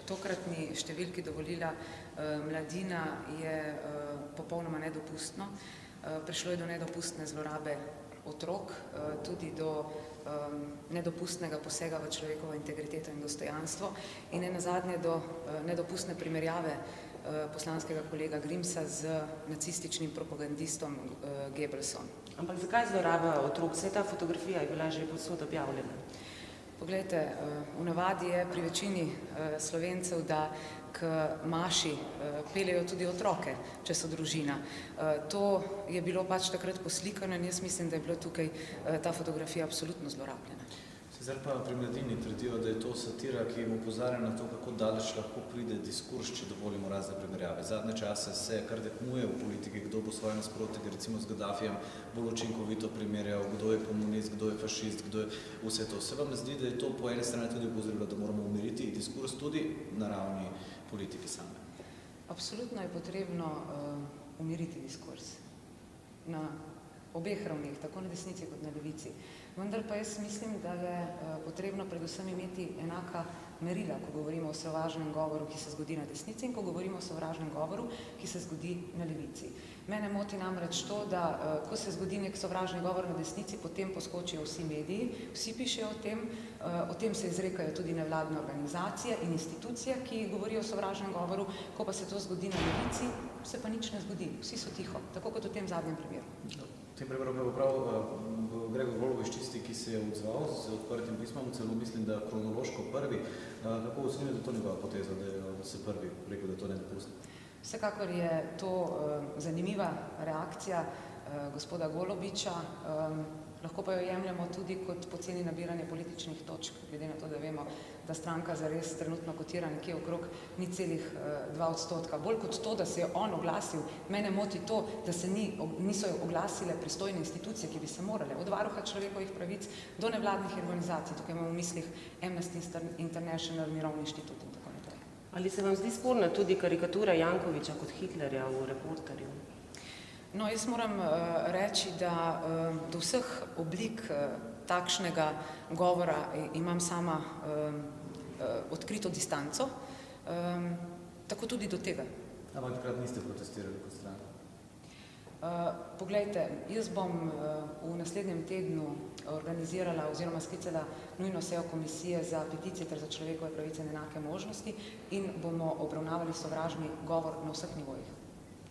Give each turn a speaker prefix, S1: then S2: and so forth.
S1: tokratni številki dovolila mladina, je popolnoma nedopustno. Prišlo je do nedopustne zlorabe otrok, tudi do nedopustnega posega v človekovo integriteto in dostojanstvo in nenazadnje do nedopustne primerjave poslanskega kolega Grimsa z nacističnim propagandistom Goebbelsom.
S2: Ampak zakaj zloraba otrok? Saj ta fotografija je bila že povsod objavljena.
S1: Poglejte, v navadi je pri večini Slovencev, da k maši peljejo tudi otroke, če so družina. To je bilo pač takrat poslikano in jaz mislim, da je bila tukaj ta fotografija absolutno zlorabljena.
S3: Sicer pa pri mladini trdijo, da je to satira, ki jim opozarja na to, kako daleč lahko pride diskurs, če dovolimo razne primerjave. Zadnje čase se kar tekmuje v politiki, kdo bo svoje nasprotnike, recimo z Gaddafijem, bolj učinkovito primerjal, kdo je komunist, kdo je fašist, kdo je vse to. Se vam zdi, da je to po eni strani tudi opozorilo, da moramo umiriti diskurs tudi na ravni politike same?
S1: Absolutno je potrebno umiriti diskurs na obeh ravneh, tako na desnici kot na levici. Vendar pa jaz mislim, da je potrebno predvsem imeti enaka merila, ko govorimo o sovražnem govoru, ki se zgodi na desnici in ko govorimo o sovražnem govoru, ki se zgodi na levici. Mene moti namreč to, da ko se zgodi nek sovražni govor na desnici, potem poskočijo vsi mediji, vsi pišejo o tem se izrekajo tudi nevladne organizacije in institucije, ki govorijo o sovražnem govoru, ko pa se to zgodi na levici, se pa nič ne zgodi, vsi so tiho, tako kot v tem zadnjem primeru.
S3: V tem primeru pa prav Gregor Golobič tisti, ki se je odzval z odprtim pismom, celo mislim, da kronološko prvi. Kako ocenjujete to njegova poteza, da je se prvi rekel, da je to nedopustno?
S1: Vsekakor je to zanimiva reakcija gospoda Golobiča, lahko pa jo jemljemo tudi kot poceni nabiranje političnih točk, glede na to, da vemo, da stranka zares trenutno kotira nekje okrog 0,2%. Bolj kot to, da se je on oglasil, mene moti to, da se niso oglasile pristojne institucije, ki bi se morale, od varuha človekovih pravic do nevladnih organizacij, tukaj imamo v mislih Amnesty International, Mirovni inštitut in tako naprej.
S2: Ali se vam zdi sporna tudi karikatura Jankovića kot Hitlerja v Reporterju?
S1: No, jaz moram reči, da do vseh oblik takšnega govora imam sama odkrito distanco, tako tudi do tega.
S3: Ampak takrat niste protestirali kot stranka?
S1: Poglejte, jaz bom v naslednjem tednu organizirala oziroma sklicala nujno sejo komisije za peticije ter za človekove pravice in enake možnosti in bomo obravnavali sovražni govor na vseh nivojih.